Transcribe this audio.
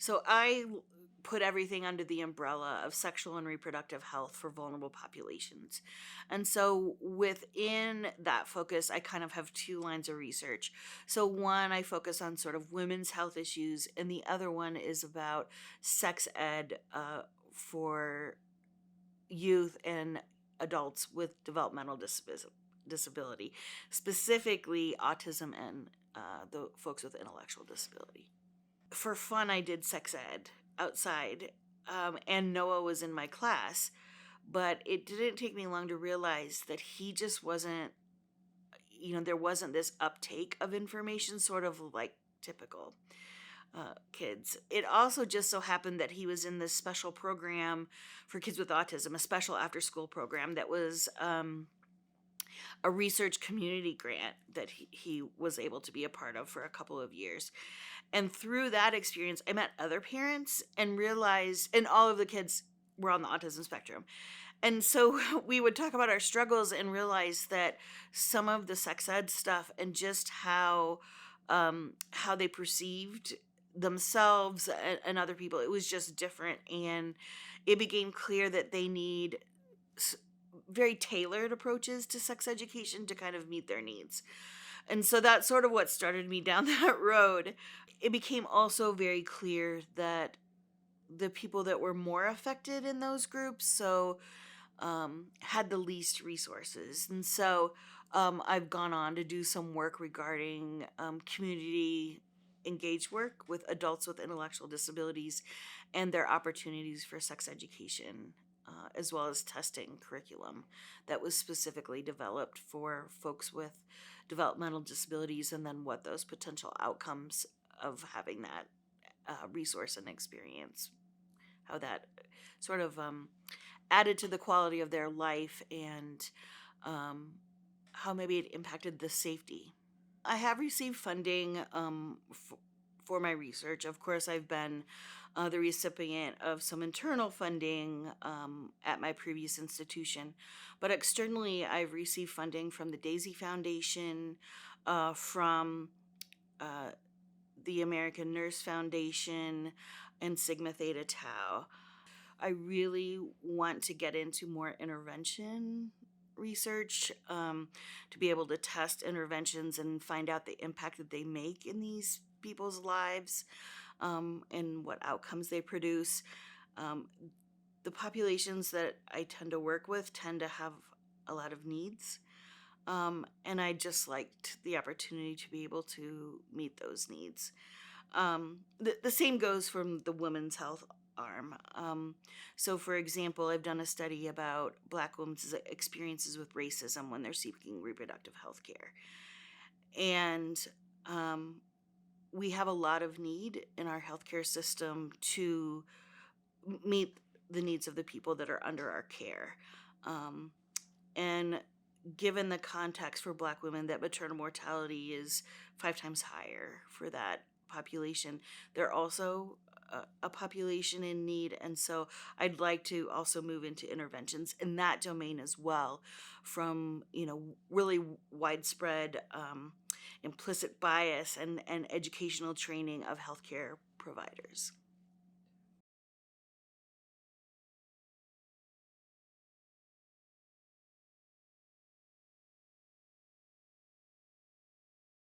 So put everything under the umbrella of sexual and reproductive health for vulnerable populations. And so within that focus, I kind of have two lines of research. So one, I focus on sort of women's health issues, and the other one is about sex ed for youth and adults with developmental disability, specifically autism and the folks with intellectual disability. For fun, I did sex ed outside, and Noah was in my class, but it didn't take me long to realize that he just wasn't, there wasn't this uptake of information, sort of like typical kids. It also just so happened that he was in this special program for kids with autism, a special after school program that was a research community grant that he was able to be a part of for a couple of years. And through that experience, I met other parents and realized, and all of the kids were on the autism spectrum. And so we would talk about our struggles and realize that some of the sex ed stuff and just how they perceived themselves and other people, it was just different. And it became clear that they need very tailored approaches to sex education to kind of meet their needs. And so that's sort of what started me down that road. It became also very clear that the people that were more affected in those groups had the least resources. And so I've gone on to do some work regarding community engaged work with adults with intellectual disabilities and their opportunities for sex education, as well as testing curriculum that was specifically developed for folks with developmental disabilities, and then what those potential outcomes of having that resource and experience, how that sort of added to the quality of their life, and how maybe it impacted the safety. I have received funding for my research. Of course, I've been the recipient of some internal funding at my previous institution, but externally, I've received funding from the Daisy Foundation, from the American Nurse Foundation, and Sigma Theta Tau. I really want to get into more intervention research, to be able to test interventions and find out the impact that they make in these people's lives, and what outcomes they produce. The populations that I tend to work with tend to have a lot of needs, and I just liked the opportunity to be able to meet those needs. The same goes from the women's health arm. So, for example, I've done a study about Black women's experiences with racism when they're seeking reproductive health care. And we have a lot of need in our healthcare system to meet the needs of the people that are under our care. And given the context for Black women, that maternal mortality is 5 times higher for that population, they're also a population in need. And so I'd like to also move into interventions in that domain as well, from, really widespread implicit bias and educational training of healthcare providers.